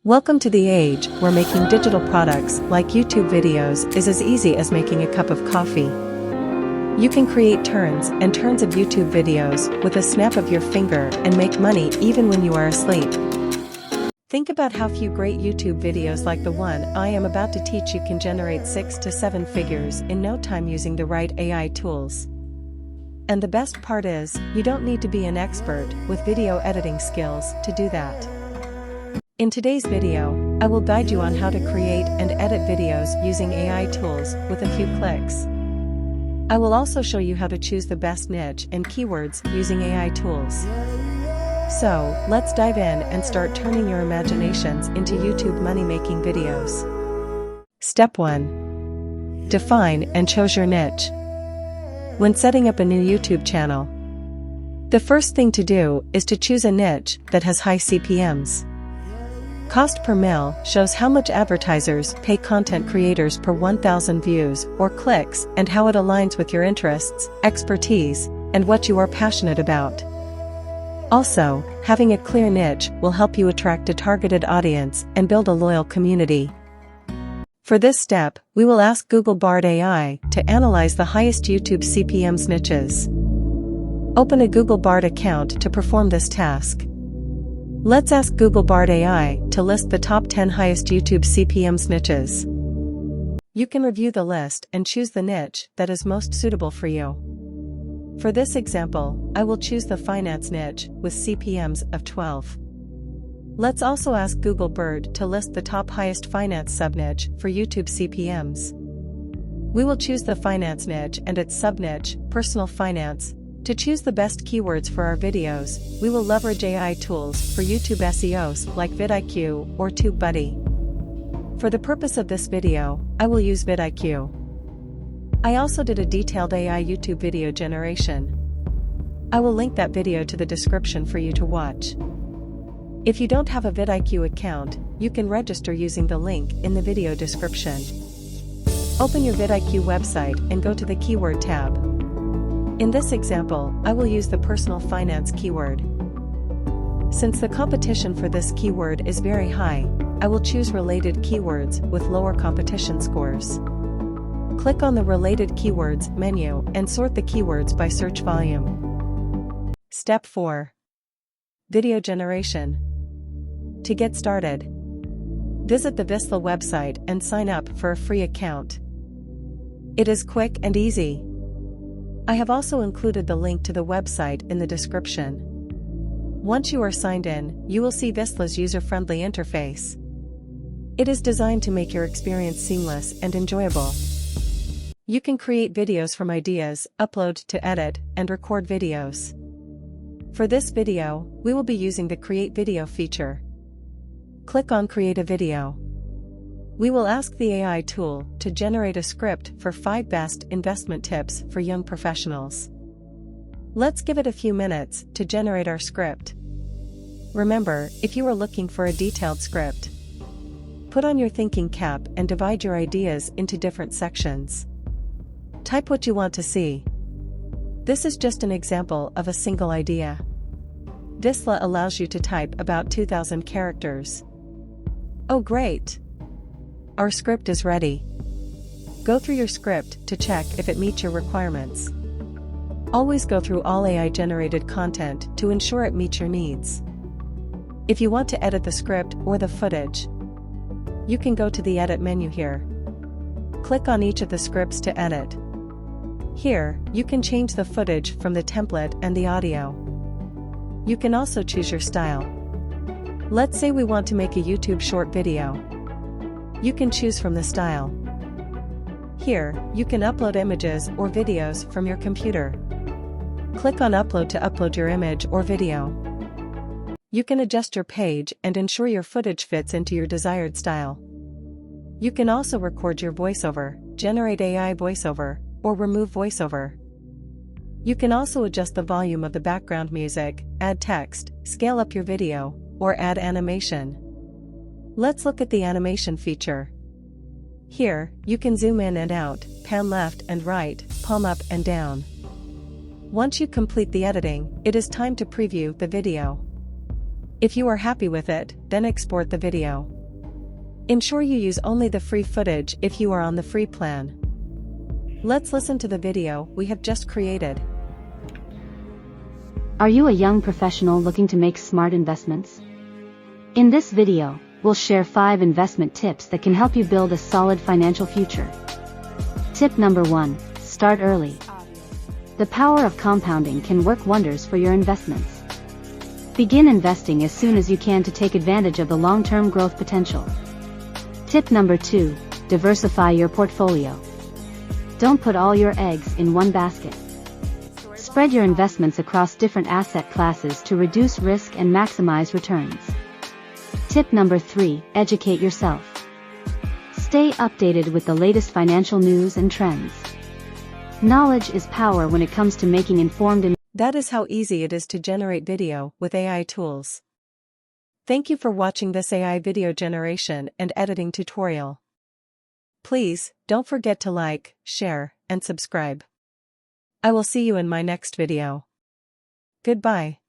Welcome to the age where making digital products like YouTube videos is as easy as making a cup of coffee. You can create turns and turns of YouTube videos with a snap of your finger and make money even when you are asleep. Think about how few great YouTube videos like the one I am about to teach you can generate 6 to 7 figures in no time using the right AI tools. And the best part is, you don't need to be an expert with video editing skills to do that. In today's video, I will guide you on how to create and edit videos using AI tools with a few clicks. I will also show you how to choose the best niche and keywords using AI tools. So, let's dive in and start turning your imaginations into YouTube money-making videos. Step 1. Define and choose your niche. When setting up a new YouTube channel, the first thing to do is to choose a niche that has high CPMs. Cost per mil shows how much advertisers pay content creators per 1,000 views or clicks and how it aligns with your interests, expertise, and what you are passionate about. Also, having a clear niche will help you attract a targeted audience and build a loyal community. For this step, we will ask Google Bard AI to analyze the highest YouTube CPMs niches. Open a Google Bard account to perform this task. Let's ask Google Bard AI to list the top 10 highest YouTube CPMs niches. You can review the list and choose the niche that is most suitable for you. For this example, I will choose the finance niche with CPMs of 12. Let's also ask Google Bard to list the top highest finance subniche for YouTube CPMs. We will choose the finance niche and its subniche, personal finance. To choose the best keywords for our videos, we will leverage AI tools for YouTube SEOs like vidIQ or TubeBuddy. For the purpose of this video, I will use vidIQ. I also did a detailed AI YouTube video generation. I will link that video to the description for you to watch. If you don't have a vidIQ account, you can register using the link in the video description. Open your vidIQ website and go to the Keyword tab. In this example, I will use the personal finance keyword. Since the competition for this keyword is very high, I will choose related keywords with lower competition scores. Click on the Related Keywords menu and sort the keywords by search volume. Step 4. Video generation. To get started, visit the Faceless website and sign up for a free account. It is quick and easy. I have also included the link to the website in the description. Once you are signed in, you will see Faceless' user-friendly interface. It is designed to make your experience seamless and enjoyable. You can create videos from ideas, upload to edit, and record videos. For this video, we will be using the Create Video feature. Click on Create a Video. We will ask the AI tool to generate a script for 5 best investment tips for young professionals. Let's give it a few minutes to generate our script. Remember, if you are looking for a detailed script, put on your thinking cap and divide your ideas into different sections. Type what you want to see. This is just an example of a single idea. Faceless allows you to type about 2,000 characters. Oh great! Our script is ready. Go through your script to check if it meets your requirements. Always go through all AI-generated content to ensure it meets your needs. If you want to edit the script or the footage, you can go to the Edit menu here. Click on each of the scripts to edit. Here, you can change the footage from the template and the audio. You can also choose your style. Let's say we want to make a YouTube short video. You can choose from the style. Here, you can upload images or videos from your computer. Click on Upload to upload your image or video. You can adjust your page and ensure your footage fits into your desired style. You can also record your voiceover, generate AI voiceover, or remove voiceover. You can also adjust the volume of the background music, add text, scale up your video, or add animation. Let's look at the animation feature. Here, you can zoom in and out, pan left and right, palm up and down. Once you complete the editing, it is time to preview the video. If you are happy with it, then export the video. Ensure you use only the free footage if you are on the free plan. Let's listen to the video we have just created. Are you a young professional looking to make smart investments? In this video, we'll share 5 investment tips that can help you build a solid financial future. Tip number 1, start early. The power of compounding can work wonders for your investments. Begin investing as soon as you can to take advantage of the long-term growth potential. Tip number 2, diversify your portfolio. Don't put all your eggs in one basket. Spread your investments across different asset classes to reduce risk and maximize returns. Tip number 3, educate yourself. Stay updated with the latest financial news and trends. Knowledge is power when it comes to making informed investments. That is how easy it is to generate video with AI tools. Thank you for watching this AI video generation and editing tutorial. Please, don't forget to like, share, and subscribe. I will see you in my next video. Goodbye.